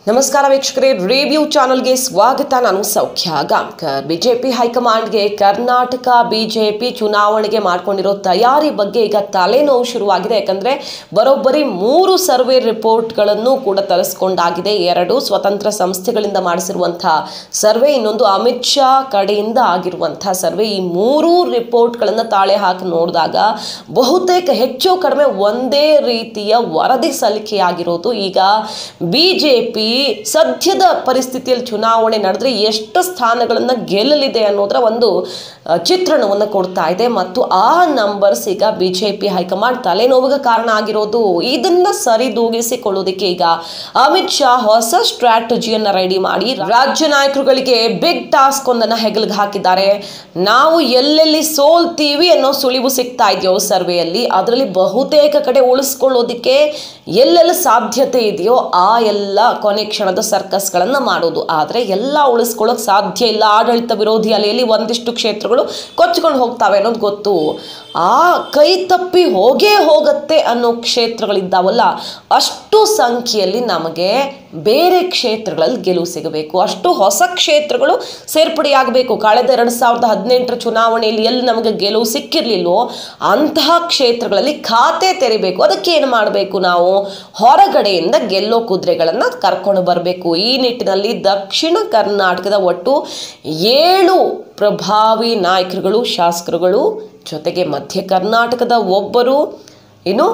ನಮಸ್ಕಾರ ವೀಕ್ಷಕರೇ, ರಿವ್ಯೂ ಚಾನೆಲ್ಗೆ ಸ್ವಾಗತ. ನಾನು ಸೌಖ್ಯ ಗಾಂವ್ಕರ್. ಬಿಜೆಪಿ ಹೈಕಮಾಂಡ್ಗೆ ಕರ್ನಾಟಕ ಬಿಜೆಪಿ ಚುನಾವಣೆಗೆ ಮಾಡಿಕೊಂಡಿರೋ ತಯಾರಿ ಬಗ್ಗೆ ಈಗ ತಲೆನೋವು ಶುರುವಾಗಿದೆ. ಯಾಕಂದರೆ ಬರೋಬ್ಬರಿ 3 ಸರ್ವೆ ರಿಪೋರ್ಟ್ಗಳನ್ನು ಕೂಡ ತರಿಸ್ಕೊಂಡಾಗಿದೆ. 2 ಸ್ವತಂತ್ರ ಸಂಸ್ಥೆಗಳಿಂದ ಮಾಡಿಸಿರುವಂಥ ಸರ್ವೆ, ಇನ್ನೊಂದು ಅಮಿತ್ ಶಾ ಕಡೆಯಿಂದ ಆಗಿರುವಂಥ ಸರ್ವೆ. ಈ 3 ರಿಪೋರ್ಟ್ಗಳನ್ನು ತಾಳೆ ಹಾಕಿ ನೋಡಿದಾಗ ಬಹುತೇಕ ಹೆಚ್ಚು ಕಡಿಮೆ ಒಂದೇ ರೀತಿಯ ವರದಿ ಸಲ್ಲಿಕೆಯಾಗಿರೋದು. ಈಗ ಬಿಜೆಪಿ ಸದ್ಯದ ಪರಿಸ್ಥಿತಿಯಲ್ಲಿ ಚುನಾವಣೆ ನಡೆದ್ರೆ ಎಷ್ಟು ಸ್ಥಾನಗಳನ್ನು ಗೆಲ್ಲಲಿದೆ ಅನ್ನೋದರ ಒಂದು ಚಿತ್ರಣವನ್ನು ಕೊಡ್ತಾ ಇದೆ. ಮತ್ತು ಆ ನಂಬರ್ಸ್ ಈಗ ಬಿಜೆಪಿ ಹೈಕಮಾಂಡ್ ತಲೆನೋವಿಗೆ ಕಾರಣ ಆಗಿರೋದು. ಇದನ್ನ ಸರಿದೂಗಿಸಿಕೊಳ್ಳೋದಕ್ಕೆ ಈಗ ಅಮಿತ್ ಶಾ ಹೊಸ ಸ್ಟ್ರಾಟಜಿಯನ್ನು ರೆಡಿ ಮಾಡಿ ರಾಜ್ಯ ನಾಯಕರುಗಳಿಗೆ ಬಿಗ್ ಟಾಸ್ಕ್ ಒಂದನ್ನು ಹೆಗಲಿಗೆ ಹಾಕಿದ್ದಾರೆ. ನಾವು ಎಲ್ಲೆಲ್ಲಿ ಸೋಲ್ತೀವಿ ಅನ್ನೋ ಸುಳಿವು ಸಿಗ್ತಾ ಇದೆಯೋ ಸರ್ವೆಯಲ್ಲಿ, ಅದರಲ್ಲಿ ಬಹುತೇಕ ಕಡೆ ಉಳಿಸ್ಕೊಳ್ಳೋದಕ್ಕೆ ಎಲ್ಲೆಲ್ಲ ಸಾಧ್ಯತೆ ಇದೆಯೋ ಆ ಎಲ್ಲ ಕೊನೆ ಕ್ಷಣದ ಸರ್ಕಸ್ಗಳನ್ನು ಮಾಡೋದು. ಆದರೆ ಎಲ್ಲ ಉಳಿಸ್ಕೊಳ್ಳೋಕೆ ಸಾಧ್ಯ ಇಲ್ಲ. ಆಡಳಿತ ವಿರೋಧಿ ಅಲೆಯಲ್ಲಿ ಒಂದಿಷ್ಟು ಕ್ಷೇತ್ರಗಳು ಕೊಚ್ಕೊಂಡು ಹೋಗ್ತಾವೆ ಅನ್ನೋದು ಗೊತ್ತು. ಆ ಕೈ ತಪ್ಪಿ ಹೋಗತ್ತೆ ಅನ್ನೋ ಕ್ಷೇತ್ರಗಳಿದ್ದಾವಲ್ಲ, ಅಷ್ಟು ಸಂಖ್ಯೆಯಲ್ಲಿ ನಮಗೆ ಬೇರೆ ಕ್ಷೇತ್ರಗಳಲ್ಲಿ ಗೆಲುವು ಸಿಗಬೇಕು. ಅಷ್ಟು ಹೊಸ ಕ್ಷೇತ್ರಗಳು ಸೇರ್ಪಡೆಯಾಗಬೇಕು. ಕಳೆದ 2018 ಚುನಾವಣೆಯಲ್ಲಿ ಎಲ್ಲಿ ನಮಗೆ ಗೆಲುವು ಸಿಕ್ಕಿರಲಿಲ್ಲವೋ ಅಂತಹ ಕ್ಷೇತ್ರಗಳಲ್ಲಿ ಖಾತೆ ತೆರಿಬೇಕು. ಅದಕ್ಕೆ ಏನು ಮಾಡಬೇಕು? ನಾವು ಹೊರಗಡೆಯಿಂದ ಗೆಲ್ಲೋ ಕುದುರೆಗಳನ್ನು ಕರ್ಕೊಂಡು ಬರಬೇಕು. ಈ ನಿಟ್ಟಿನಲ್ಲಿ ದಕ್ಷಿಣ ಕರ್ನಾಟಕದ ಒಟ್ಟು 7 ಪ್ರಭಾವಿ ನಾಯಕರುಗಳು, ಶಾಸಕರುಗಳು, ಜೊತೆಗೆ ಮಧ್ಯ ಕರ್ನಾಟಕದ 1, ಇನ್ನು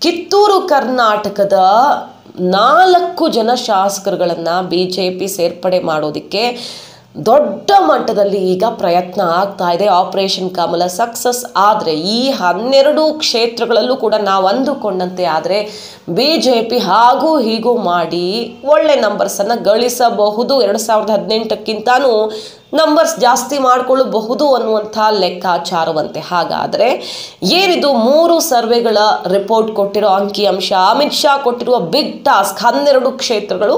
ಕಿತ್ತೂರು ಕರ್ನಾಟಕದ 4 ಜನ ಶಾಸಕರುಗಳನ್ನು ಬಿಜೆಪಿ ಸೇರ್ಪಡೆ ಮಾಡೋದಕ್ಕೆ ದೊಡ್ಡ ಮಟ್ಟದಲ್ಲಿ ಈಗ ಪ್ರಯತ್ನ ಆಗ್ತಾ ಇದೆ. ಆಪರೇಷನ್ ಕಮಲ ಸಕ್ಸಸ್ ಆದರೆ ಈ 12 ಕ್ಷೇತ್ರಗಳಲ್ಲೂ ಕೂಡ ನಾವು ಅಂದುಕೊಂಡಂತೆ ಆದರೆ ಬಿಜೆಪಿ ಹಾಗೂ ಹೀಗೂ ಮಾಡಿ ಒಳ್ಳೆ ನಂಬರ್ಸನ್ನು ಗಳಿಸಬಹುದು. 2018ಕ್ಕಿಂತನೂ ನಂಬರ್ಸ್ ಜಾಸ್ತಿ ಮಾಡಿಕೊಳ್ಳಬಹುದು ಅನ್ನುವಂಥ ಲೆಕ್ಕಾಚಾರವಂತೆ. ಹಾಗಾದರೆ ಏನಿದು 3 ಸರ್ವೆಗಳ ರಿಪೋರ್ಟ್ ಕೊಟ್ಟಿರೋ ಅಂಕಿಅಂಶ, ಅಮಿತ್ ಶಾ ಕೊಟ್ಟಿರುವ ಬಿಗ್ ಟಾಸ್ಕ್ 12 ಕ್ಷೇತ್ರಗಳು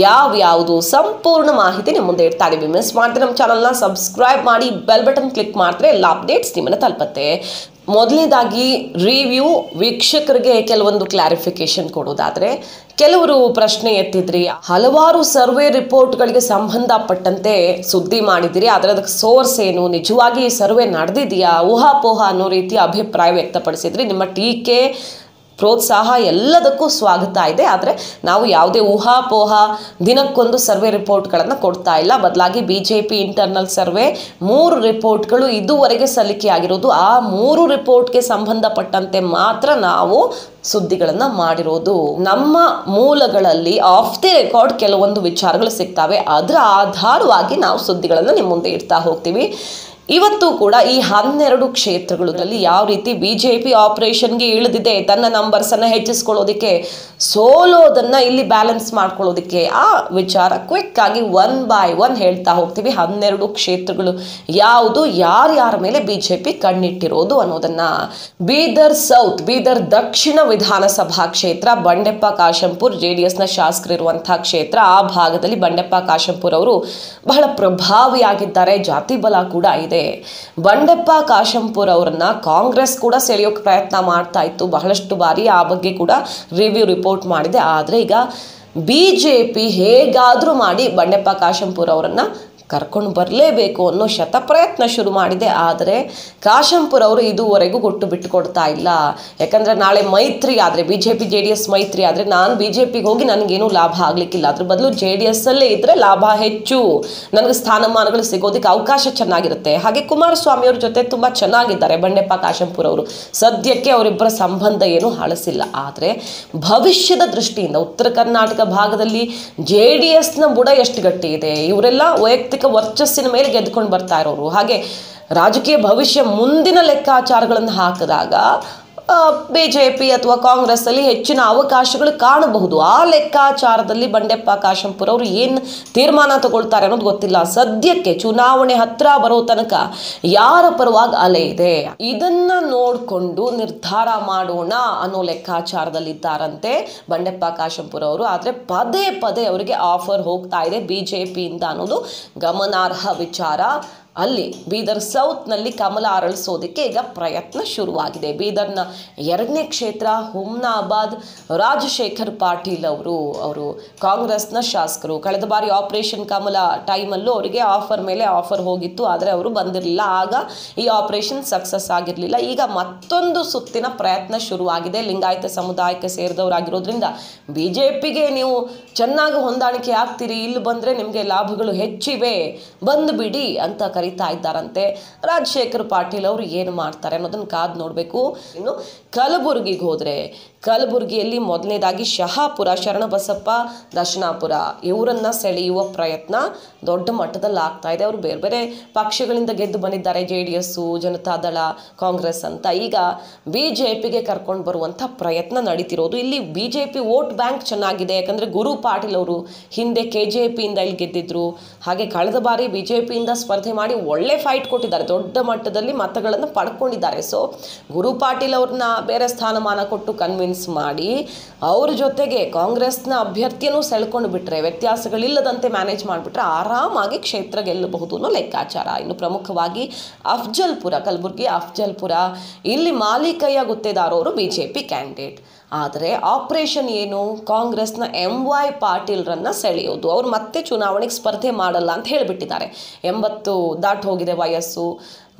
ಯಾವ್ಯಾವುದು? ಸಂಪೂರ್ಣ ಮಾಹಿತಿ ನಿಮ್ಮ ಮುಂದೆ ಇಡ್ತಾ ಇದೀವಿ. ಮಿಸ್ ಮಾಡಿದ್ರೆ ನಮ್ಮ ಚಾನಲ್ನ ಸಬ್ಸ್ಕ್ರೈಬ್ ಮಾಡಿ, ಬೆಲ್ ಬಟನ್ ಕ್ಲಿಕ್ ಮಾಡಿದ್ರೆ ಎಲ್ಲ ಅಪ್ಡೇಟ್ಸ್ ನಿಮ್ಮನ್ನು ತಲುಪತ್ತೆ. ಮೊದಲನೇದಾಗಿ ರಿವ್ಯೂ ವೀಕ್ಷಕರಿಗೆ ಕೆಲವೊಂದು ಕ್ಲಾರಿಫಿಕೇಶನ್ ಕೊಡೋದಾದರೆ, ಕೆಲವರು ಪ್ರಶ್ನೆ ಎತ್ತಿದ್ರಿ, ಹಲವಾರು ಸರ್ವೆ ರಿಪೋರ್ಟ್ಗಳಿಗೆ ಸಂಬಂಧಪಟ್ಟಂತೆ ಸುದ್ದಿ ಮಾಡಿದಿರಿ, ಆದರೆ ಅದಕ್ಕೆ ಸೋರ್ಸ್ ಏನು, ನಿಜವಾಗಿ ಈ ಸರ್ವೆ ನಡೆದಿದೆಯಾ, ಊಹಾಪೋಹ ಅನ್ನೋ ರೀತಿಯ ಅಭಿಪ್ರಾಯ ವ್ಯಕ್ತಪಡಿಸಿದ್ರಿ. ನಿಮ್ಮ ಟೀಕೆ ಪ್ರೋತ್ಸಾಹ ಎಲ್ಲದಕ್ಕೂ ಸ್ವಾಗತ ಇದೆ. ಆದರೆ ನಾವು ಯಾವುದೇ ಊಹಾಪೋಹ ದಿನಕ್ಕೊಂದು ಸರ್ವೆ ರಿಪೋರ್ಟ್ಗಳನ್ನು ಕೊಡ್ತಾ ಇಲ್ಲ. ಬದಲಾಗಿ ಬಿಜೆಪಿ ಇಂಟರ್ನಲ್ ಸರ್ವೆ 3 ರಿಪೋರ್ಟ್ಗಳು ಇದುವರೆಗೆ ಸಲ್ಲಿಕೆಯಾಗಿರೋದು. ಆ 3 ರಿಪೋರ್ಟ್ಗೆ ಸಂಬಂಧಪಟ್ಟಂತೆ ಮಾತ್ರ ನಾವು ಸುದ್ದಿಗಳನ್ನು ಮಾಡಿರೋದು. ನಮ್ಮ ಮೂಲಗಳಲ್ಲಿ ಆಫ್ ದಿ ರೆಕಾರ್ಡ್ ಕೆಲವೊಂದು ವಿಚಾರಗಳು ಸಿಗ್ತವೆ. ಅದರ ಆಧಾರವಾಗಿ ನಾವು ಸುದ್ದಿಗಳನ್ನು ನಿಮ್ಮ ಮುಂದೆ ಇಡ್ತಾ ಹೋಗ್ತೀವಿ. ಇವತ್ತು ಕೂಡ ಈ 12 ಕ್ಷೇತ್ರಗಳಲ್ಲಿ ಯಾವ ರೀತಿ ಬಿಜೆಪಿ ಆಪರೇಷನ್ಗೆ ಇಳಿದಿದೆ, ತನ್ನ ನಂಬರ್ಸನ್ನು ಹೆಚ್ಚಿಸ್ಕೊಳ್ಳೋದಕ್ಕೆ, ಸೋಲೋದನ್ನು ಇಲ್ಲಿ ಬ್ಯಾಲೆನ್ಸ್ ಮಾಡ್ಕೊಳ್ಳೋದಕ್ಕೆ, ಆ ವಿಚಾರ ಕ್ವಿಕ್ ಆಗಿ 1 by 1 ಹೇಳ್ತಾ ಹೋಗ್ತೀವಿ. 12 ಕ್ಷೇತ್ರಗಳು ಯಾವುದು, ಯಾರ್ಯಾರ ಮೇಲೆ ಬಿಜೆಪಿ ಕಣ್ಣಿಟ್ಟಿರೋದು ಅನ್ನೋದನ್ನ. ಬೀದರ್ ಸೌತ್, ಬೀದರ್ ದಕ್ಷಿಣ ವಿಧಾನಸಭಾ ಕ್ಷೇತ್ರ, ಬಂಡೆಪ್ಪ ಕಾಶಂಪುರ್ JDSನ ಶಾಸಕರಿರುವಂತಹ ಕ್ಷೇತ್ರ. ಆ ಭಾಗದಲ್ಲಿ ಬಂಡೆಪ್ಪ ಕಾಶಂಪುರ್ ಅವರು ಬಹಳ ಪ್ರಭಾವಿಯಾಗಿದ್ದಾರೆ, ಜಾತಿ ಬಲ ಕೂಡ ಇದೆ. ಬಂಡೆಪ್ಪ ಕಾಶಂಪುರ್ ಅವರನ್ನ ಕಾಂಗ್ರೆಸ್ ಕೂಡ ಸೆಳೆಯೋಕೆ ಪ್ರಯತ್ನ ಮಾಡ್ತಾ ಇತ್ತು ಬಹಳಷ್ಟು ಬಾರಿ. ಆ ಬಗ್ಗೆ ಕೂಡ ರಿವ್ಯೂ ರಿಪೋರ್ಟ್ ಮಾಡಿದೆ. ಆದರೆ ಈಗ ಬಿಜೆಪಿ ಹೇಗಾದರೂ ಮಾಡಿ ಬಂಡೆಪ್ಪ ಕಾಶಂಪುರ್ ಅವರನ್ನ ಕರ್ಕೊಂಡು ಬರಲೇಬೇಕು ಅನ್ನೋ ಶತಪ್ರಯತ್ನ ಶುರು ಮಾಡಿದೆ. ಆದರೆ ಕಾಶಂಪುರ್ ಅವರು ಇದುವರೆಗೂ ಕೊಟ್ಟು ಬಿಟ್ಟು ಕೊಡ್ತಾ ಇಲ್ಲ. ಯಾಕಂದರೆ ನಾಳೆ ಮೈತ್ರಿ ಆದರೆ, ಬಿಜೆಪಿ JDS ಮೈತ್ರಿ ಆದರೆ ನಾನು ಬಿಜೆಪಿಗೆ ಹೋಗಿ ನನಗೇನು ಲಾಭ ಆಗಲಿಕ್ಕಿಲ್ಲ. ಅದ್ರ ಬದಲು JDS ಅಲ್ಲೇ ಇದ್ದರೆ ಲಾಭ ಹೆಚ್ಚು, ನನಗೆ ಸ್ಥಾನಮಾನಗಳು ಸಿಗೋದಕ್ಕೆ ಅವಕಾಶ ಚೆನ್ನಾಗಿರುತ್ತೆ. ಹಾಗೆ ಕುಮಾರಸ್ವಾಮಿ ಅವ್ರ ಜೊತೆ ತುಂಬ ಚೆನ್ನಾಗಿದ್ದಾರೆ ಬಂಡೆಪ್ಪ ಕಾಶಂಪುರ್ ಅವರು. ಸದ್ಯಕ್ಕೆ ಅವರಿಬ್ಬರ ಸಂಬಂಧ ಏನು ಹಳಸಿಲ್ಲ. ಆದರೆ ಭವಿಷ್ಯದ ದೃಷ್ಟಿಯಿಂದ ಉತ್ತರ ಕರ್ನಾಟಕ ಭಾಗದಲ್ಲಿ JDSನ ಬುಡ ಎಷ್ಟು ಗಟ್ಟಿ ಇದೆ, ಇವರೆಲ್ಲ ವೈಯಕ್ತಿಕ ವರ್ಚಸ್ಸಿನ ಮೇಲೆ ಗೆದ್ದುಕೊಂಡು ಬರ್ತಾ ಇರೋರು. ಹಾಗೆ ರಾಜಕೀಯ ಭವಿಷ್ಯ ಮುಂದಿನ ಲೆಕ್ಕಾಚಾರಗಳನ್ನು ಹಾಕಿದಾಗ ಬಿಜೆಪಿ ಅಥವಾ ಕಾಂಗ್ರೆಸ್ ಅಲ್ಲಿ ಹೆಚ್ಚಿನ ಅವಕಾಶಗಳು ಕಾಣಬಹುದು. ಆ ಲೆಕ್ಕಾಚಾರದಲ್ಲಿ ಬಂಡೆಪ್ಪ ಕಾಶಂಪುರ್ ಅವರು ಏನು ತೀರ್ಮಾನ ತಗೊಳ್ತಾರೆ ಅನ್ನೋದು ಗೊತ್ತಿಲ್ಲ. ಸದ್ಯಕ್ಕೆ ಚುನಾವಣೆ ಹತ್ರ ಬರೋ ತನಕ ಯಾರ ಪರವಾಗಿ ಅಲೆ ಇದೆ ಇದನ್ನ ನೋಡಿಕೊಂಡು ನಿರ್ಧಾರ ಮಾಡೋಣ ಅನ್ನೋ ಲೆಕ್ಕಾಚಾರದಲ್ಲಿದ್ದಾರಂತೆ ಬಂಡೆಪ್ಪ ಕಾಶಂಪುರ್ ಅವರು. ಆದರೆ ಪದೇ ಪದೇ ಅವರಿಗೆ ಆಫರ್ ಹೋಗ್ತಾ ಇದೆ ಬಿಜೆಪಿಯಿಂದ ಅನ್ನೋದು ಗಮನಾರ್ಹ ವಿಚಾರ. ಅಲ್ಲಿ ಬೀದರ್ ಸೌತ್ನಲ್ಲಿ ಕಮಲ ಅರಳಿಸೋದಕ್ಕೆ ಈಗ ಪ್ರಯತ್ನ ಶುರುವಾಗಿದೆ. ಬೀದರ್ನ 2ನೇ ಕ್ಷೇತ್ರ ಹುಮ್ನಾಬಾದ್. ರಾಜಶೇಖರ್ ಪಾಟೀಲ್ ಅವರು ಕಾಂಗ್ರೆಸ್ನ ಶಾಸಕರು. ಕಳೆದ ಬಾರಿ ಆಪರೇಷನ್ ಕಮಲ ಟೈಮಲ್ಲೂ ಅವರಿಗೆ ಆಫರ್ ಮೇಲೆ ಆಫರ್ ಹೋಗಿತ್ತು, ಆದರೆ ಅವರು ಬಂದಿರಲಿಲ್ಲ. ಆಗ ಈ ಆಪರೇಷನ್ ಸಕ್ಸಸ್ ಆಗಿರಲಿಲ್ಲ. ಈಗ ಮತ್ತೊಂದು ಸುತ್ತಿನ ಪ್ರಯತ್ನ ಶುರುವಾಗಿದೆ. ಲಿಂಗಾಯತ ಸಮುದಾಯಕ್ಕೆ ಸೇರಿದವರಾಗಿರೋದ್ರಿಂದ BJPಗೆ ನೀವು ಚೆನ್ನಾಗಿ ಹೊಂದಾಣಿಕೆ ಆಗ್ತೀರಿ, ಇಲ್ಲಿ ಬಂದರೆ ನಿಮಗೆ ಲಾಭಗಳು ಹೆಚ್ಚಿವೆ, ಬಂದುಬಿಡಿ ಅಂತ ಕರೀತಾ ಇದ್ದಾರಂತೆ. ರಾಜಶೇಖರ್ ಪಾಟೀಲ್ ಅವರು ಏನು ಮಾಡ್ತಾರೆ ಅನ್ನೋದನ್ನು ಕಾದು ನೋಡಬೇಕು. ಇನ್ನು ಕಲಬುರಗಿಗೆ ಹೋದರೆ ಕಲಬುರಗಿಯಲ್ಲಿ ಮೊದಲನೇದಾಗಿ ಶಹಾಪುರ, ಶರಣಬಸಪ್ಪ ದರ್ಶನಾಪುರ ಇವರನ್ನು ಸೆಳೆಯುವ ಪ್ರಯತ್ನ ದೊಡ್ಡ ಮಟ್ಟದಲ್ಲಿ ಆಗ್ತಾ ಇದೆ. ಅವರು ಬೇರೆ ಬೇರೆ ಪಕ್ಷಗಳಿಂದ ಗೆದ್ದು ಬಂದಿದ್ದಾರೆ, JDS, ಜನತಾದಳ, ಕಾಂಗ್ರೆಸ್ ಅಂತ. ಈಗ BJPಗೆ ಕರ್ಕೊಂಡು ಬರುವಂಥ ಪ್ರಯತ್ನ ನಡೀತಿರೋದು. ಇಲ್ಲಿ BJP ವೋಟ್ ಬ್ಯಾಂಕ್ ಚೆನ್ನಾಗಿದೆ, ಯಾಕಂದರೆ ಗುರು ಪಾಟೀಲ್ ಅವರು ಹಿಂದೆ KJPಯಿಂದ ಇಲ್ಲಿ ಗೆದ್ದಿದ್ರು. ಹಾಗೆ ಕಳೆದ ಬಾರಿ BJPಯಿಂದ ಸ್ಪರ್ಧೆ ಮಾಡಿ ಒಳ್ಳೆ ಫೈಟ್ ಕೊಟ್ಟಿದ್ದಾರೆ, ದೊಡ್ಡ ಮಟ್ಟದಲ್ಲಿ ಮತಗಳನ್ನು ಪಡ್ಕೊಂಡಿದ್ದಾರೆ. ಸೊ ಗುರು ಪಾಟೀಲ್ ಅವ್ರನ್ನ ಬೇರೆ ಸ್ಥಾನಮಾನ ಕೊಟ್ಟು ಕನ್ವಿನ್ಸ್ ಮಾಡಿ ಅವ್ರ ಜೊತೆಗೆ ಕಾಂಗ್ರೆಸ್ನ ಅಭ್ಯರ್ಥಿಯನ್ನು ಸೆಳ್ಕೊಂಡು ಬಿಟ್ರೆ, ವ್ಯತ್ಯಾಸಗಳಿಲ್ಲದಂತೆ ಮ್ಯಾನೇಜ್ ಮಾಡಿಬಿಟ್ರೆ ಆರಾಮಾಗಿ ಕ್ಷೇತ್ರ ಗೆಲ್ಲಬಹುದು ಅನ್ನೋ ಲೆಕ್ಕಾಚಾರ. ಇನ್ನು ಪ್ರಮುಖವಾಗಿ ಅಫ್ಜಲ್ಪುರ, ಕಲಬುರಗಿ ಅಫ್ಜಲ್ಪುರ, ಇಲ್ಲಿ ಮಾಲಿಕಯ್ಯ ಗುತ್ತೇದಾರ್ ಅವರು BJP ಕ್ಯಾಂಡಿಡೇಟ್. ಆದರೆ ಆಪರೇಷನ್ ಏನು? ಕಾಂಗ್ರೆಸ್ನ MY ಪಾಟೀಲ್ರನ್ನ ಸೆಳೆಯೋದು. ಅವರು ಮತ್ತೆ ಚುನಾವಣೆಗೆ ಸ್ಪರ್ಧೆ ಮಾಡಲ್ಲ ಅಂತ ಹೇಳಿಬಿಟ್ಟಿದ್ದಾರೆ. 80 ದಾಟ್ ಹೋಗಿದೆ ವಯಸ್ಸು.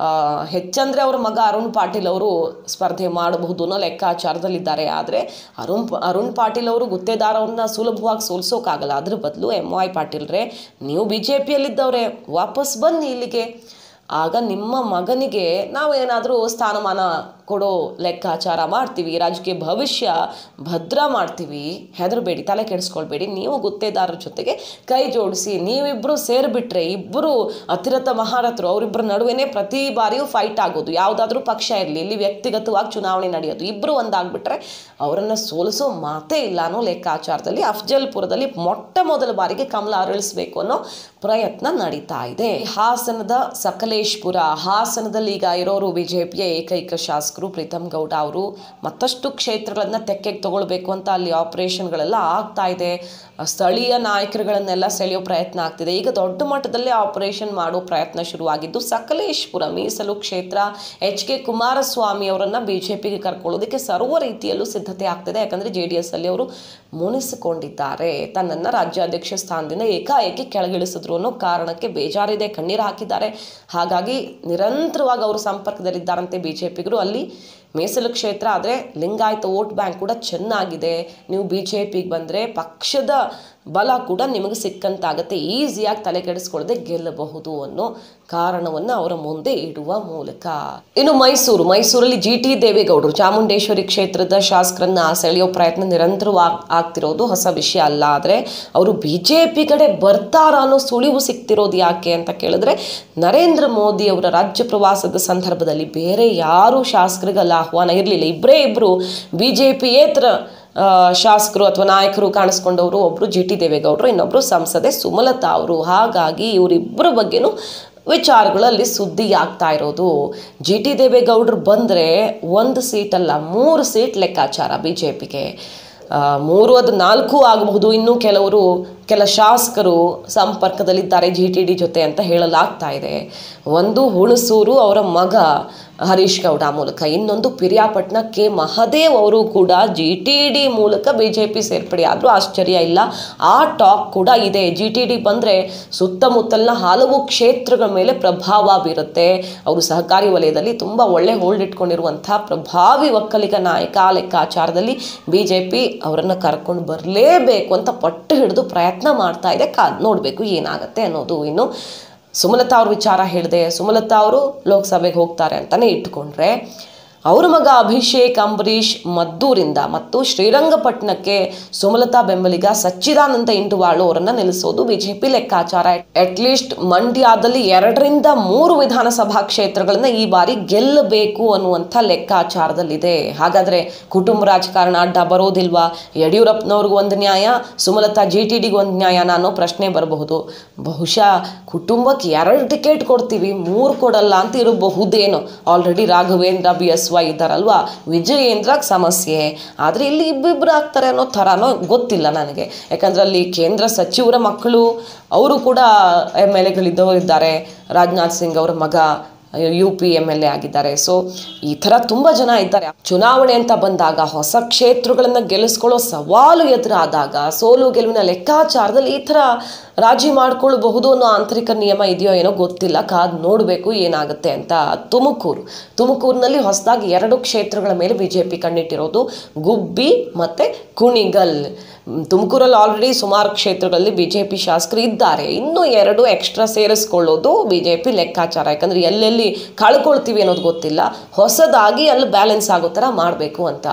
ಹೆಚ್ಚಂದರೆ ಅವರ ಮಗ ಅರುಣ್ ಪಾಟೀಲ್ ಅವರು ಸ್ಪರ್ಧೆ ಮಾಡಬಹುದು ಅನ್ನೋ ಲೆಕ್ಕಾಚಾರದಲ್ಲಿದ್ದಾರೆ. ಆದರೆ ಅರುಣ್ ಪಾಟೀಲ್ ಅವರು ಗುತ್ತೇದಾರ್ ಅವ್ರನ್ನ ಸುಲಭವಾಗಿ ಸೋಲ್ಸೋಕ್ಕಾಗಲ್ಲ. ಅದ್ರ ಬದಲು MY ಪಾಟೀಲ್ರೇ, ನೀವು BJPಯಲ್ಲಿದ್ದವ್ರೆ, ವಾಪಸ್ ಬನ್ನಿ ಇಲ್ಲಿಗೆ. ಆಗ ನಿಮ್ಮ ಮಗನಿಗೆ ನಾವೇನಾದರೂ ಸ್ಥಾನಮಾನ ಕೊಡೋ ಲೆಕ್ಕಾಚಾರ ಮಾಡ್ತೀವಿ, ರಾಜಕೀಯ ಭವಿಷ್ಯ ಭದ್ರ ಮಾಡ್ತೀವಿ. ಹೆದರಬೇಡಿ, ತಲೆ ಕೆಡಿಸ್ಕೊಳ್ಬೇಡಿ. ನೀವು ಗುತ್ತೇದಾರರ ಜೊತೆಗೆ ಕೈ ಜೋಡಿಸಿ, ನೀವಿಬ್ಬರು ಸೇರಿಬಿಟ್ರೆ ಇಬ್ಬರು ಅತಿರಥ ಮಹಾರಥರು, ಅವರಿಬ್ಬರ ನಡುವೆನೇ ಪ್ರತಿ ಬಾರಿಯೂ ಫೈಟ್ ಆಗೋದು. ಯಾವುದಾದ್ರೂ ಪಕ್ಷ ಇರಲಿ, ಇಲ್ಲಿ ವ್ಯಕ್ತಿಗತವಾಗಿ ಚುನಾವಣೆ ನಡೆಯೋದು. ಇಬ್ಬರು ಒಂದಾಗ್ಬಿಟ್ರೆ ಅವರನ್ನು ಸೋಲಿಸೋ ಮಾತೇ ಇಲ್ಲ ಅನ್ನೋ ಲೆಕ್ಕಾಚಾರದಲ್ಲಿ ಅಫ್ಜಲ್ಪುರದಲ್ಲಿ ಮೊಟ್ಟ ಮೊದಲ ಬಾರಿಗೆ ಕಮಲ ಅರಳಿಸಬೇಕು ಅನ್ನೋ ಪ್ರಯತ್ನ ನಡೀತಾ ಇದೆ. ಹಾಸನದ ಸಕಲೇಶ್ಪುರ, ಹಾಸನದಲ್ಲಿ ಈಗ ಇರೋರು BJPಯ ಏಕೈಕ ಶಾಸಕರು ಪ್ರೀತಮ್ ಗೌಡ ಅವರು. ಮತ್ತಷ್ಟು ಕ್ಷೇತ್ರಗಳನ್ನು ತೆಕ್ಕೆಗೆ ತಗೊಳ್ಬೇಕು ಅಂತ ಅಲ್ಲಿ ಆಪರೇಷನ್ಗಳೆಲ್ಲ ಆಗ್ತಾ ಇದೆ. ಸ್ಥಳೀಯ ನಾಯಕರುಗಳನ್ನೆಲ್ಲ ಸೆಳೆಯೋ ಪ್ರಯತ್ನ ಆಗ್ತಿದೆ. ಈಗ ದೊಡ್ಡ ಮಟ್ಟದಲ್ಲಿ ಆಪರೇಷನ್ ಮಾಡೋ ಪ್ರಯತ್ನ ಶುರುವಾಗಿದ್ದು ಸಕಲೇಶ್ಪುರ ಮೀಸಲು ಕ್ಷೇತ್ರ. HK ಕುಮಾರಸ್ವಾಮಿ ಅವರನ್ನು BJPಗೆ ಕರ್ಕೊಳ್ಳೋದಕ್ಕೆ ಸರ್ವ ರೀತಿಯಲ್ಲೂ ಸಿದ್ಧತೆ ಆಗ್ತಿದೆ. ಯಾಕಂದರೆ JDS ಅಲ್ಲಿ ಅವರು ಮುನಿಸಿಕೊಂಡಿದ್ದಾರೆ. ತನ್ನನ್ನು ರಾಜ್ಯಾಧ್ಯಕ್ಷ ಸ್ಥಾನದಿಂದ ಏಕಾಏಕಿ ಕೆಳಗಿಳಿಸಿದ್ರು ಅನ್ನೋ ಕಾರಣಕ್ಕೆ ಬೇಜಾರಿದೆ, ಕಣ್ಣೀರು ಹಾಕಿದ್ದಾರೆ. ಹಾಗಾಗಿ ನಿರಂತರವಾಗಿ ಅವರು ಸಂಪರ್ಕದಲ್ಲಿದ್ದಾರಂತೆ BJPಗರು. ಅಲ್ಲಿ ಮೀಸಲು ಕ್ಷೇತ್ರ ಆದರೆ ಲಿಂಗಾಯತ ವೋಟ್ ಬ್ಯಾಂಕ್ ಕೂಡ ಚೆನ್ನಾಗಿದೆ. ನೀವು BJPಗೆ ಬಂದರೆ ಪಕ್ಷದ ಬಲ ಕೂಡ ನಿಮಗೆ ಸಿಕ್ಕಂತಾಗತ್ತೆ, ಈಸಿಯಾಗಿ ತಲೆ ಕೆಡಿಸ್ಕೊಳ್ಳದೆ ಗೆಲ್ಲಬಹುದು ಅನ್ನೋ ಕಾರಣವನ್ನು ಅವರ ಮುಂದೆ ಇಡುವ ಮೂಲಕ. ಇನ್ನು ಮೈಸೂರಲ್ಲಿ GT ದೇವೇಗೌಡರು ಚಾಮುಂಡೇಶ್ವರಿ ಕ್ಷೇತ್ರದ ಶಾಸಕರನ್ನ ಸೆಳೆಯೋ ಪ್ರಯತ್ನ ನಿರಂತರವಾಗಿ ಆಗ್ತಿರೋದು ಹೊಸ ವಿಷಯ ಅಲ್ಲ. ಆದರೆ ಅವರು BJP ಕಡೆ ಬರ್ತಾರ ಅನ್ನೋ ಸುಳಿವು ಸಿಗ್ತಿರೋದು ಯಾಕೆ ಅಂತ ಕೇಳಿದ್ರೆ, ನರೇಂದ್ರ ಮೋದಿ ಅವರ ರಾಜ್ಯ ಪ್ರವಾಸದ ಸಂದರ್ಭದಲ್ಲಿ ಬೇರೆ ಯಾರು ಶಾಸಕರಿಗೆಲ್ಲ ಆಹ್ವಾನ ಇರಲಿಲ್ಲ. ಇಬ್ಬರು BJPಯೇತರ ಶಾಸಕರು ಅಥವಾ ನಾಯಕರು ಕಾಣಿಸ್ಕೊಂಡವರು. ಒಬ್ಬರು GT ದೇವೇಗೌಡರು, ಇನ್ನೊಬ್ಬರು ಸಂಸದೆ ಸುಮಲತಾ ಅವರು. ಹಾಗಾಗಿ ಇವರಿಬ್ಬರ ಬಗ್ಗೆನೂ ವಿಚಾರಗಳಲ್ಲಿ ಸುದ್ದಿ ಆಗ್ತಾ ಇರೋದು. GT ದೇವೇಗೌಡರು ಬಂದರೆ 1 ಸೀಟಲ್ಲ 3 ಸೀಟ್ ಲೆಕ್ಕಾಚಾರ BJPಗೆ. 3 ಅದು 4 ಆಗಬಹುದು. ಇನ್ನೂ ಕೆಲ ಶಾಸಕರು ಸಂಪರ್ಕದಲ್ಲಿದ್ದಾರೆ GTD ಜೊತೆ ಅಂತ ಹೇಳಲಾಗ್ತಾ ಇದೆ. ಒಂದು ಹುಣಸೂರು ಅವರ ಮಗ ಹರೀಶ್ ಗೌಡ ಮೂಲಕ, ಇನ್ನೊಂದು ಪಿರಿಯಾಪಟ್ಟಣ K ಮಹದೇವ್ ಅವರು ಕೂಡ GTD ಮೂಲಕ BJP ಸೇರ್ಪಡೆ ಆದರೂ ಆಶ್ಚರ್ಯ ಇಲ್ಲ. ಆ ಟಾಕ್ ಕೂಡ ಇದೆ. GTD ಬಂದರೆ ಸುತ್ತಮುತ್ತಲಿನ ಹಲವು ಕ್ಷೇತ್ರಗಳ ಮೇಲೆ ಪ್ರಭಾವ ಬೀರುತ್ತೆ. ಅವರು ಸಹಕಾರಿ ವಲಯದಲ್ಲಿ ತುಂಬ ಒಳ್ಳೆ ಹೋಲ್ಡ್ ಇಟ್ಕೊಂಡಿರುವಂಥ ಪ್ರಭಾವಿ ಒಕ್ಕಲಿಗ ನಾಯಕ. ಆ ಲೆಕ್ಕಾಚಾರದಲ್ಲಿ BJP ಅವರನ್ನು ಕರ್ಕೊಂಡು ಬರಲೇಬೇಕು ಅಂತ ಪಟ್ಟು ಹಿಡಿದು ಪ್ರಯತ್ನ ಮಾಡ್ತಾ ಇದೆ. ನೋಡಬೇಕು ಏನಾಗುತ್ತೆ ಅನ್ನೋದು. ಇನ್ನು ಸುಮಲತಾ ಅವ್ರ ವಿಚಾರ ಹೇಳಿದೆ. ಸುಮಲತಾ ಅವರು ಲೋಕಸಭೆಗೆ ಹೋಗ್ತಾರೆ ಅಂತಲೇ ಇಟ್ಕೊಂಡ್ರೆ, ಅವರ ಮಗ ಅಭಿಷೇಕ್ ಅಂಬರೀಷ್ ಮದ್ದೂರಿಂದ ಮತ್ತು ಶ್ರೀರಂಗಪಟ್ಟಣಕ್ಕೆ ಸುಮಲತಾ ಬೆಂಬಲಿಗ ಸಚ್ಚಿದಾನಂದ ಇಂಡುವಾಳು ಅವರನ್ನು ನಿಲ್ಲಿಸೋದು BJP ಲೆಕ್ಕಾಚಾರ. ಅಟ್ಲೀಸ್ಟ್ ಮಂಡ್ಯದಲ್ಲಿ 2 ರಿಂದ 3 ವಿಧಾನಸಭಾ ಕ್ಷೇತ್ರಗಳನ್ನ ಈ ಬಾರಿ ಗೆಲ್ಲಬೇಕು ಅನ್ನುವಂಥ ಲೆಕ್ಕಾಚಾರದಲ್ಲಿದೆ. ಹಾಗಾದರೆ ಕುಟುಂಬ ರಾಜಕಾರಣ ಅಡ್ಡ ಬರೋದಿಲ್ವಾ? ಯಡಿಯೂರಪ್ಪನವ್ರಿಗೂ ಒಂದು ನ್ಯಾಯ, ಸುಮಲತಾ GTDಗೆ ಒಂದು ನ್ಯಾಯನ ಅನ್ನೋ ಪ್ರಶ್ನೆ ಬರಬಹುದು. ಬಹುಶಃ ಕುಟುಂಬಕ್ಕೆ 2 ಟಿಕೆಟ್ ಕೊಡ್ತೀವಿ, 3 ಕೊಡಲ್ಲ ಅಂತ ಇರಬಹುದೇನೋ. ಆಲ್ರೆಡಿ ರಾಘವೇಂದ್ರ BSY ವೈ ಇದ್ದಾರಲ್ವಾ, ವಿಜಯೇಂದ್ರಗೆ ಸಮಸ್ಯೆ. ಆದರೆ ಇಲ್ಲಿ ಇಬ್ಬಿಬ್ಬರು ಆಗ್ತಾರೆ ಅನ್ನೋ ಥರನೋ ಗೊತ್ತಿಲ್ಲ ನನಗೆ. ಯಾಕಂದರೆ ಅಲ್ಲಿ ಕೇಂದ್ರ ಸಚಿವರ ಮಕ್ಕಳು ಅವರು ಕೂಡ MLA ಇದ್ದಾರೆ. ರಾಜನಾಥ್ ಸಿಂಗ್ ಅವರ ಮಗ UP MLA ಆಗಿದ್ದಾರೆ. ಸೊ ಈ ಥರ ತುಂಬ ಜನ ಇದ್ದಾರೆ. ಚುನಾವಣೆ ಅಂತ ಬಂದಾಗ ಹೊಸ ಕ್ಷೇತ್ರಗಳನ್ನು ಗೆಲ್ಲಿಸ್ಕೊಳ್ಳೋ ಸವಾಲು ಎದುರಾದಾಗ ಸೋಲು ಗೆಲುವಿನ ಲೆಕ್ಕಾಚಾರದಲ್ಲಿ ಈ ಥರ ರಾಜಿ ಮಾಡ್ಕೊಳ್ಬಹುದು ಅನ್ನೋ ಆಂತರಿಕ ನಿಯಮ ಇದೆಯೋ ಏನೋ ಗೊತ್ತಿಲ್ಲ. ಕಾದು ನೋಡಬೇಕು ಏನಾಗುತ್ತೆ ಅಂತ. ತುಮಕೂರಿನಲ್ಲಿ ಹೊಸದಾಗಿ 2 ಕ್ಷೇತ್ರಗಳ ಮೇಲೆ BJP ಕಣ್ಣಿಟ್ಟಿರೋದು, ಗುಬ್ಬಿ ಮತ್ತು ಕುಣಿಗಲ್. ತುಮಕೂರಲ್ಲಿ ಆಲ್ರೆಡಿ ಸುಮಾರು ಕ್ಷೇತ್ರಗಳಲ್ಲಿ BJP ಶಾಸಕರು ಇದ್ದಾರೆ. ಇನ್ನೂ 2 ಎಕ್ಸ್ಟ್ರಾ ಸೇರಿಸ್ಕೊಳ್ಳೋದು BJP ಲೆಕ್ಕಾಚಾರ. ಯಾಕಂದರೆ ಎಲ್ಲೆಲ್ಲಿ ಕಳ್ಕೊಳ್ತೀವಿ ಅನ್ನೋದು ಗೊತ್ತಿಲ್ಲ, ಹೊಸದಾಗಿ ಅಲ್ಲಿ ಬ್ಯಾಲೆನ್ಸ್ ಆಗೋ ಥರ ಮಾಡಬೇಕು ಅಂತ.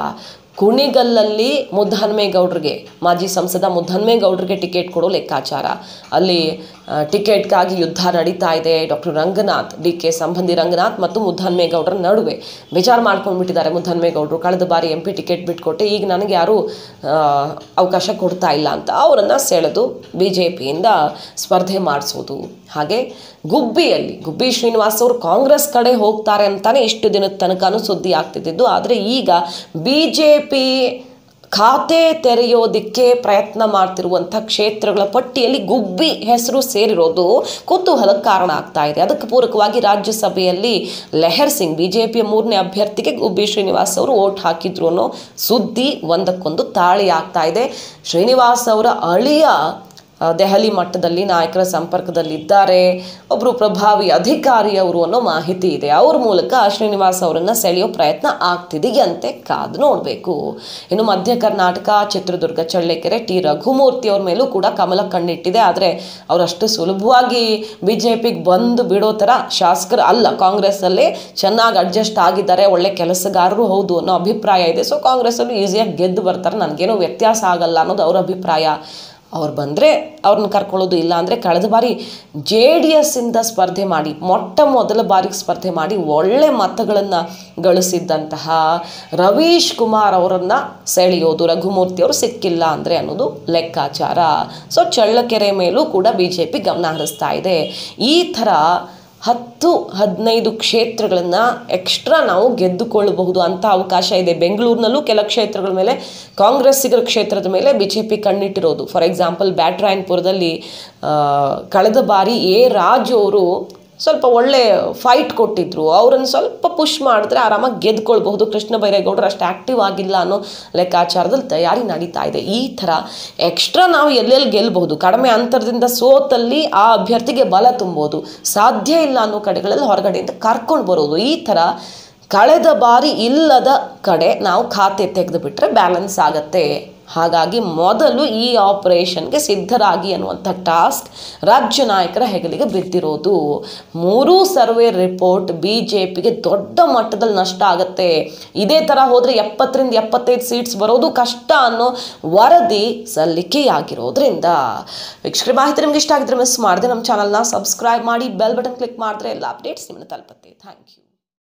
ಕುಣಿಗಲ್ಲಲ್ಲಿ ಮುದ್ದಹನುಮೇಗೌಡರಿಗೆ, ಮಾಜಿ ಸಂಸದ ಮುದ್ದಹನುಮೇಗೌಡರಿಗೆ ಟಿಕೆಟ್ ಕೊಡೋ ಲೆಕ್ಕಾಚಾರ. ಅಲ್ಲಿ ಟಿಕೆಟ್ಗಾಗಿ ಯುದ್ಧ ನಡೀತಾ ಇದೆ. ಡಾಕ್ಟರ್ ರಂಗನಾಥ್, DK ಸಂಬಂಧಿ ರಂಗನಾಥ್ ಮತ್ತು ಮುದ್ದಹನುಮೇಗೌಡರ ನಡುವೆ ಬೇಜಾರು ಮಾಡ್ಕೊಂಡ್ಬಿಟ್ಟಿದ್ದಾರೆ ಮುದ್ದಹನುಮೇಗೌಡರು. ಕಳೆದ ಬಾರಿ MP ಟಿಕೆಟ್ ಬಿಟ್ಕೊಟ್ಟೆ, ಈಗ ನನಗೆ ಯಾರೂ ಅವಕಾಶ ಕೊಡ್ತಾ ಇಲ್ಲ ಅಂತ ಅವರನ್ನು ಸೆಳೆದು BJPಯಿಂದ ಸ್ಪರ್ಧೆ ಮಾಡಿಸೋದು. ಹಾಗೆ ಗುಬ್ಬಿ ಶ್ರೀನಿವಾಸ್ ಅವರು ಕಾಂಗ್ರೆಸ್ ಕಡೆ ಹೋಗ್ತಾರೆ ಅಂತಾನೆ ಇಷ್ಟು ದಿನದ ತನಕನೂ ಸುದ್ದಿ ಆಗ್ತಿದ್ದು. ಆದರೆ ಈಗ BJP ಖಾತೆ ತೆರೆಯೋದಕ್ಕೆ ಪ್ರಯತ್ನ ಮಾಡ್ತಿರುವಂಥ ಕ್ಷೇತ್ರಗಳ ಪಟ್ಟಿಯಲ್ಲಿ ಗುಬ್ಬಿ ಹೆಸರು ಸೇರಿರೋದು ಕುತೂಹಲಕ್ಕೆ ಕಾರಣ ಆಗ್ತಾ ಇದೆ. ಅದಕ್ಕೆ ಪೂರಕವಾಗಿ ರಾಜ್ಯಸಭೆಯಲ್ಲಿ ಲೆಹರ್ ಸಿಂಗ್, BJPಯ 3ನೇ ಅಭ್ಯರ್ಥಿಗೆ ಗುಬ್ಬಿ ಶ್ರೀನಿವಾಸ್ ಅವರು ವೋಟ್ ಹಾಕಿದ್ರು ಅನ್ನೋ ಸುದ್ದಿ ಒಂದಕ್ಕೊಂದು ತಾಳಿ ಆಗ್ತಾ ಇದೆ. ಶ್ರೀನಿವಾಸ್ ಅವರ ಅಳಿಯ ದೆಹಲಿ ಮಟ್ಟದಲ್ಲಿ ನಾಯಕರ ಸಂಪರ್ಕದಲ್ಲಿದ್ದಾರೆ, ಒಬ್ಬರು ಪ್ರಭಾವಿ ಅಧಿಕಾರಿಯವರು ಅನ್ನೋ ಮಾಹಿತಿ ಇದೆ. ಅವ್ರ ಮೂಲಕ ಶ್ರೀನಿವಾಸ್ ಅವರನ್ನು ಸೆಳೆಯೋ ಪ್ರಯತ್ನ ಆಗ್ತಿದೆಯಂತೆ, ಕಾದು ನೋಡಬೇಕು. ಇನ್ನು ಮಧ್ಯ ಕರ್ನಾಟಕ, ಚಿತ್ರದುರ್ಗ, ಚಳ್ಳಕೆರೆ T. ರಘುಮೂರ್ತಿ ಅವ್ರ ಮೇಲೂ ಕೂಡ ಕಮಲ ಕಣ್ಣಿಟ್ಟಿದೆ. ಆದರೆ ಅವರಷ್ಟು ಸುಲಭವಾಗಿ BJPಗೆ ಬಂದು ಬಿಡೋ ಥರ ಶಾಸಕರು ಅಲ್ಲ. ಕಾಂಗ್ರೆಸ್ಸಲ್ಲೇ ಚೆನ್ನಾಗಿ ಅಡ್ಜಸ್ಟ್ ಆಗಿದ್ದಾರೆ, ಒಳ್ಳೆ ಕೆಲಸಗಾರರು ಹೌದು ಅನ್ನೋ ಅಭಿಪ್ರಾಯ ಇದೆ. ಸೊ ಕಾಂಗ್ರೆಸ್ಸಲ್ಲೂ ಈಸಿಯಾಗಿ ಗೆದ್ದು ಬರ್ತಾರೆ, ನನಗೇನೋ ವ್ಯತ್ಯಾಸ ಆಗಲ್ಲ ಅನ್ನೋದು ಅವ್ರ ಅಭಿಪ್ರಾಯ. ಅವ್ರು ಬಂದರೆ ಅವ್ರನ್ನ ಕರ್ಕೊಳ್ಳೋದು, ಇಲ್ಲ ಅಂದರೆ ಕಳೆದ ಬಾರಿ JDSಯಿಂದ ಸ್ಪರ್ಧೆ ಮಾಡಿ, ಮೊದಲ ಬಾರಿಗೆ ಸ್ಪರ್ಧೆ ಮಾಡಿ ಒಳ್ಳೆ ಮತಗಳನ್ನು ಗಳಿಸಿದ್ದಂತಹ ರವೀಶ್ ಕುಮಾರ್ ಅವರನ್ನು ಸೆಳೆಯೋದು, ರಘುಮೂರ್ತಿ ಅವರು ಸಿಕ್ಕಿಲ್ಲ ಅಂದರೆ ಅನ್ನೋದು ಲೆಕ್ಕಾಚಾರ. ಸೊ ಚಳ್ಳಕೆರೆ ಮೇಲೂ ಕೂಡ BJP ಗಮನ ಹರಿಸ್ತಾ ಇದೆ. ಈ ಥರ 10-15 ಕ್ಷೇತ್ರಗಳನ್ನು ಎಕ್ಸ್ಟ್ರಾ ನಾವು ಗೆದ್ದುಕೊಳ್ಳಬಹುದು ಅಂತ ಅವಕಾಶ ಇದೆ. ಬೆಂಗಳೂರಿನಲ್ಲೂ ಕೆಲ ಕ್ಷೇತ್ರಗಳ ಮೇಲೆ, ಕಾಂಗ್ರೆಸ್ಸಿಗರ ಕ್ಷೇತ್ರದ ಮೇಲೆ BJP ಕಣ್ಣಿಟ್ಟಿರೋದು. ಫಾರ್ ಎಕ್ಸಾಂಪಲ್ ಬ್ಯಾಟರಾಯನಪುರದಲ್ಲಿ ಕಳೆದ ಬಾರಿ ರಾಜು ಅವರು ಸ್ವಲ್ಪ ಒಳ್ಳೆ ಫೈಟ್ ಕೊಟ್ಟಿದ್ರು. ಅವರನ್ನು ಸ್ವಲ್ಪ ಪುಷ್ ಮಾಡಿದ್ರೆ ಆರಾಮಾಗಿ ಗೆದ್ಕೊಳ್ಬಹುದು. ಕೃಷ್ಣ ಬೈರೇಗೌಡರು ಅಷ್ಟು ಆ್ಯಕ್ಟಿವ್ ಆಗಿಲ್ಲ ಅನ್ನೋ ಲೆಕ್ಕಾಚಾರದಲ್ಲಿ ತಯಾರಿ ನಡೀತಾ ಇದೆ. ಈ ಥರ ಎಕ್ಸ್ಟ್ರಾ ನಾವು ಎಲ್ಲೆಲ್ಲಿ ಗೆಲ್ಲಬಹುದು, ಕಡಿಮೆ ಅಂತರದಿಂದ ಸೋತಲ್ಲಿ ಆ ಅಭ್ಯರ್ಥಿಗೆ ಬಲ ತುಂಬೋದು, ಸಾಧ್ಯ ಇಲ್ಲ ಅನ್ನೋ ಕಡೆಗಳಲ್ಲಿ ಹೊರಗಡೆಯಿಂದ ಕರ್ಕೊಂಡು ಬರೋದು. ಈ ಥರ ಕಳೆದ ಬಾರಿ ಇಲ್ಲದ ಕಡೆ ನಾವು ಖಾತೆ ತೆಗೆದು ಬಿಟ್ಟರೆ ಬ್ಯಾಲೆನ್ಸ್ ಆಗತ್ತೆ. ಹಾಗಾಗಿ ಮೊದಲು ಈ ಆಪರೇಷನ್ಗೆ ಸಿದ್ಧರಾಗಿ ಅನ್ನುವಂಥ ಟಾಸ್ಕ್ ರಾಜ್ಯ ನಾಯಕರ ಹೆಗಲಿಗೆ ಬಿದ್ದಿರೋದು. 3 ಸರ್ವೆ ರಿಪೋರ್ಟ್ BJPಗೆ ದೊಡ್ಡ ಮಟ್ಟದಲ್ಲಿ ನಷ್ಟ ಆಗುತ್ತೆ. ಇದೇ ಥರ ಹೋದರೆ 70ರಿಂದ 75 ಸೀಟ್ಸ್ ಬರೋದು ಕಷ್ಟ ಅನ್ನೋ ವರದಿ ಸಲ್ಲಿಕೆಯಾಗಿರೋದ್ರಿಂದ. ವೀಕ್ಷಕರ, ಮಾಹಿತಿ ನಿಮ್ಗೆ ಇಷ್ಟ ಆಗಿದ್ರೆ ಮಿಸ್ ಮಾಡಿದೆ ನಮ್ಮ ಚಾನಲ್ನ ಸಬ್ಸ್ಕ್ರೈಬ್ ಮಾಡಿ, ಬೆಲ್ ಬಟನ್ ಕ್ಲಿಕ್ ಮಾಡಿದ್ರೆ ಎಲ್ಲ ಅಪ್ಡೇಟ್ಸ್ ನಿಮ್ಮನ್ನು ತಲುಪುತ್ತೆ. Thank you.